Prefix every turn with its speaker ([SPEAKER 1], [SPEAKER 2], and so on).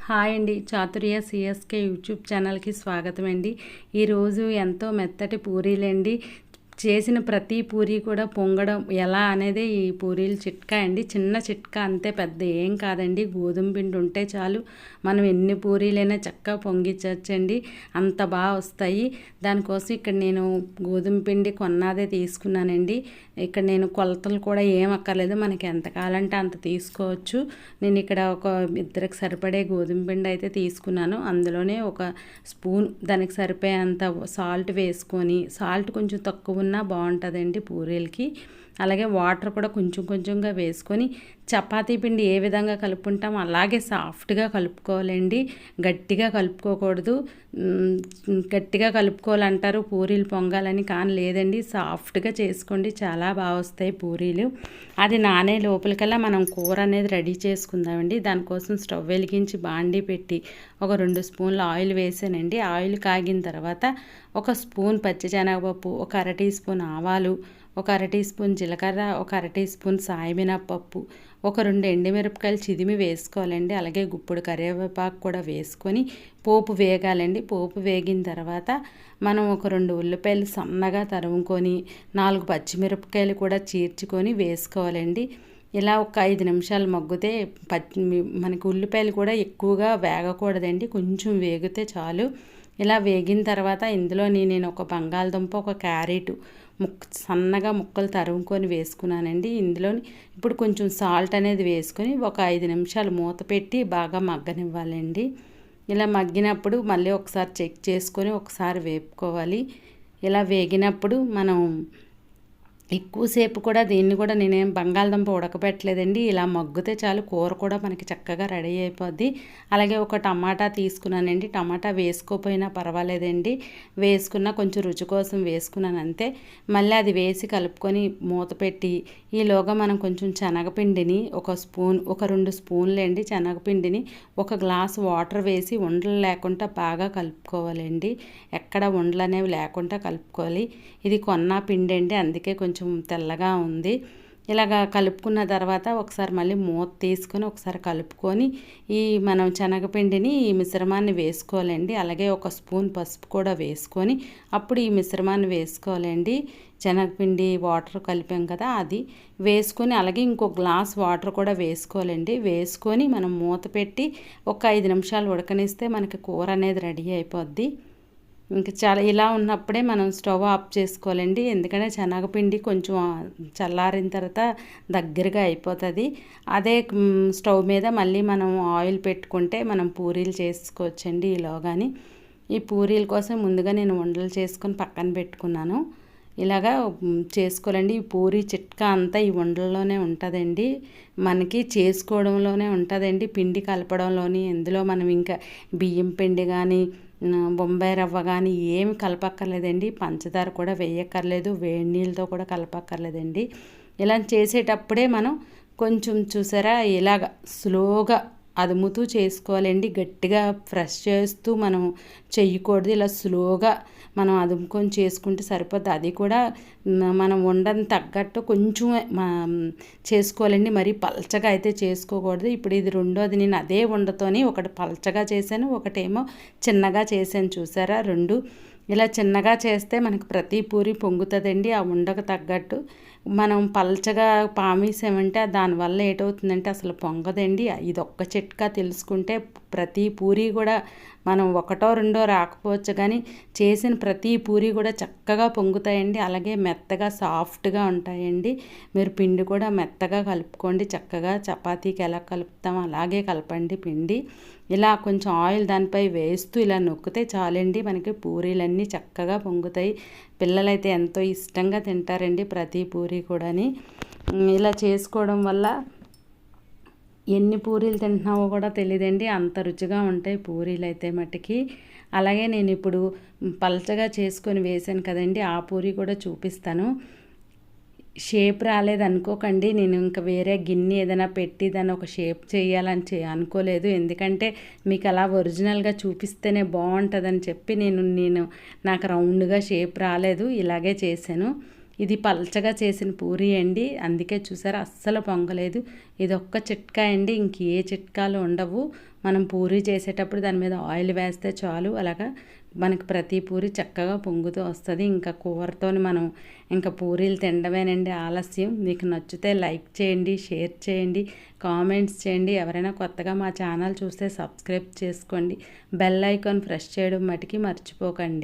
[SPEAKER 1] Hi అండి, Chaturya CSK YouTube ఛానల్కి స్వాగతం అండి. ఈరోజు ఎంతో మెత్తటి పూరీలండి. చేసిన ప్రతి పూరీ కూడా పొంగడం ఎలా అనేది ఈ పూరీలు చిట్కా అండి. చిన్న చిట్కా అంతే, పెద్ద ఏం కాదండి. గోధుమ పిండి ఉంటే చాలు, మనం ఎన్ని పూరీలైనా చక్కగా పొంగించవచ్చండి, అంత బాగా వస్తాయి. దానికోసం ఇక్కడ నేను గోధుమ పిండి కొన్నదే తీసుకున్నానండి. ఇక్కడ నేను కొలతలు కూడా ఏం అక్కర్లేదు, మనకి ఎంత కావాలంటే అంత తీసుకోవచ్చు. నేను ఇక్కడ ఒక ఇద్దరికి సరిపడే గోధుమ పిండి అయితే తీసుకున్నాను. అందులోనే ఒక స్పూన్ దానికి సరిపోయేంత సాల్ట్ వేసుకొని, సాల్ట్ కొంచెం తక్కువ ఉన్నా బాగుంటుందండి పూరీలకి. అలాగే వాటర్ కూడా కొంచెం కొంచెంగా వేసుకొని, చపాతీ పిండి ఏ విధంగా కలుపుకుంటాం అలాగే సాఫ్ట్గా కలుపుకోవాలండి. గట్టిగా కలుపుకోకూడదు. గట్టిగా కలుపుకోవాలంటారు పూరీలు పొంగాలని, కానీ లేదండి, సాఫ్ట్గా చేసుకోండి, చాలా బాగా వస్తాయి పూరీలు. అది నానే లోపలికల్లా మనం కూర అనేది రెడీ చేసుకుందామండి. దానికోసం స్టవ్ వెలిగించి బాండీ పెట్టి ఒక 2 స్పూన్ల ఆయిల్ వేసానండి. ఆయిల్ కాగిన తర్వాత ఒక స్పూన్ పచ్చిశనగపప్పు, ఒక అర టీ స్పూన్ ఆవాలు, ఒక అర టీ స్పూన్ జీలకర్ర, ఒక అర టీ స్పూన్ సాయమినపప్పు, ఒక 2 ఎండుమిరపకాయలు చిదిమి వేసుకోవాలండి. అలాగే గుప్పుడు కరివేపాకు కూడా వేసుకొని పోపు వేగాలండి. పోపు వేగిన తర్వాత మనం ఒక 2 ఉల్లిపాయలు సన్నగా తరుముకొని 4 పచ్చిమిరపకాయలు కూడా చీర్చుకొని వేసుకోవాలండి. ఇలా ఒక 5 నిమిషాలు మగ్గితే మనకి ఉల్లిపాయలు కూడా ఎక్కువగా వేగకూడదండి, కొంచెం వేగితే చాలు. ఇలా వేగిన తర్వాత ఇందులోని నేను ఒక బంగాళదుంప, ఒక క్యారెట్ సన్నగా ముక్కలు తరుముకొని వేసుకున్నానండి. ఇందులోని ఇప్పుడు కొంచెం సాల్ట్ అనేది వేసుకొని ఒక 5 నిమిషాలు మూత పెట్టి బాగా మగ్గనివ్వాలండి. ఇలా మగ్గినప్పుడు మళ్ళీ ఒకసారి చెక్ చేసుకొని ఒకసారి వేపుకోవాలి. ఇలా వేగినప్పుడు మనం ఎక్కువసేపు కూడా దీన్ని కూడా నేనేం బంగాళదుంప ఉడకబెట్టలేదండి. ఇలా మగ్గితే చాలు, కూర కూడా మనకి చక్కగా రెడీ అయిపోద్ది. అలాగే ఒక టమాటా తీసుకున్నానండి. టమాటా వేసుకోపోయినా పర్వాలేదండి, వేసుకున్నా కొంచెం రుచి కోసం వేసుకున్నాను అంతే. మళ్ళీ అది వేసి కలుపుకొని మూత పెట్టి ఈలోగా మనం కొంచెం శనగపిండిని ఒక 2 స్పూన్లండి శనగపిండిని ఒక గ్లాస్ వాటర్ వేసి ఉండలు లేకుండా బాగా కలుపుకోవాలండి. ఎక్కడ ఉండలు అనేవి లేకుండా కలుపుకోవాలి. ఇది కొన్న పిండి అండి, అందుకే కొంచెం తెల్లగా ఉంది. ఇలాగా కలుపుకున్న తర్వాత ఒకసారి మళ్ళీ మూత తీసుకొని ఒకసారి కలుపుకొని ఈ మనం శనగపిండిని ఈ మిశ్రమాన్ని వేసుకోవాలండి. అలాగే ఒక స్పూన్ పసుపు కూడా వేసుకొని అప్పుడు ఈ మిశ్రమాన్ని వేసుకోవాలండి. శనగపిండి వాటర్ కలిపాం కదా, అది వేసుకొని అలాగే ఇంకో గ్లాస్ వాటర్ కూడా వేసుకోవాలండి. వేసుకొని మనం మూత పెట్టి ఒక 5 నిమిషాలు ఉడకనిస్తే మనకి కూర అనేది రెడీ అయిపోద్ది. ఇంకా చాలా ఇలా ఉన్నప్పుడే మనం స్టవ్ ఆఫ్ చేసుకోవాలండి, ఎందుకంటే శనగపిండి కొంచెం చల్లారిన తర్వాత దగ్గరగా అయిపోతుంది. అదే స్టవ్ మీద మళ్ళీ మనం ఆయిల్ పెట్టుకుంటే మనం పూరీలు చేసుకోవచ్చండి ఈలోగాని. ఈ పూరీల కోసం ముందుగా నేను ఉండలు చేసుకొని పక్కన పెట్టుకున్నాను. ఇలాగా చేసుకోవాలండి. ఈ పూరీ చిట్కా అంతా ఈ ఉండల్లోనే ఉంటుందండి, మనకి చేసుకోవడంలోనే ఉంటుందండి, పిండి కలపడంలోని. ఇందులో మనం ఇంకా బియ్యం పిండి కానీ బొంబాయి రవ్వ కానీ ఏమి కలపక్కర్లేదండి, పంచదార కూడా వేయక్కర్లేదు, వేడి నీళ్ళతో కూడా కలపక్కర్లేదండి. ఇలా చేసేటప్పుడే మనం కొంచెం చూసారా ఇలాగ స్లోగా అదుముతూ చేసుకోవాలండి. గట్టిగా ప్రెస్ చేస్తూ మనం చెయ్యకూడదు, ఇలా స్లోగా మనం అదుముకొని చేసుకుంటే సరిపోద్ది. అది కూడా మనం ఉండని తగ్గట్టు కొంచెం చేసుకోవాలండి, మరీ పల్చగా అయితే చేసుకోకూడదు. ఇప్పుడు ఇది రెండోది, నేను అదే ఉండతోని ఒకటి పల్చగా చేశాను, ఒకటేమో చిన్నగా చేశాను. చూసారా, 2 ఇలా చిన్నగా చేస్తే మనకు ప్రతి పూరి పొంగుతుందండి. ఆ ఉండకు తగ్గట్టు మనం పల్చగా పామేసామంటే దానివల్ల ఏటవుతుందంటే అసలు పొంగదండి. ఇది ఒక్క చిట్కా తెలుసుకుంటే ప్రతి పూరి కూడా మనం 1, 2 రాకపోవచ్చు, కానీ చేసిన ప్రతి పూరి కూడా చక్కగా పొంగుతాయండి. అలాగే మెత్తగా సాఫ్ట్గా ఉంటాయండి. మీరు పిండి కూడా మెత్తగా కలుపుకోండి, చక్కగా చపాతీకి ఎలా కలుపుతామో అలాగే కలపండి పిండి. ఇలా కొంచెం ఆయిల్ దానిపై వేస్తూ ఇలా నొక్కితే చాలండి, మనకి పూరీలన్నీ చక్కగా పొంగుతాయి. పిల్లలైతే ఎంతో ఇష్టంగా తింటారండి ప్రతి పూరీ కూడాని. ఇలా చేసుకోవడం వల్ల ఎన్ని పూరీలు తింటున్నావో కూడా తెలియదండి, అంత రుచిగా ఉంటాయి పూరీలు అయితే మట్టుకి. అలాగే నేను ఇప్పుడు పలచగా చేసుకొని వేసాను కదండి, ఆ పూరీ కూడా చూపిస్తాను. షేప్ రాలేదనుకోకండి, నేను ఇంకా వేరే గిన్నె ఏదైనా పెట్టి దాన్ని ఒక షేప్ చేయాలని అనుకోలేదు, ఎందుకంటే మీకు అలా ఒరిజినల్గా చూపిస్తేనే బాగుంటుందని చెప్పి నేను నాకు రౌండ్గా షేప్ రాలేదు, ఇలాగే చేశాను. ఇది పల్చగా చేసిన పూరీ అండి, అందుకే చూసారా అస్సలు పొంగలేదు. ఇది ఒక్క చిట్కా అండి, ఇంక ఏ చిట్కాలు ఉండవు. మనం పూరీ చేసేటప్పుడు దాని మీద ఆయిల్ వేస్తే చాలు, అలాగా మనకి ప్రతి పూరి చక్కగా పొంగుతూ వస్తుంది. ఇంకా కూరతో మనం ఇంకా పూరీలు తినడమేనండి ఆలస్యం. మీకు నచ్చితే లైక్ చేయండి, షేర్ చేయండి, కామెంట్స్ చేయండి. ఎవరైనా కొత్తగా మా ఛానల్ చూస్తే సబ్స్క్రైబ్ చేసుకోండి. బెల్ ఐకాన్ ప్రెస్ చేయడం మటుకి మర్చిపోకండి.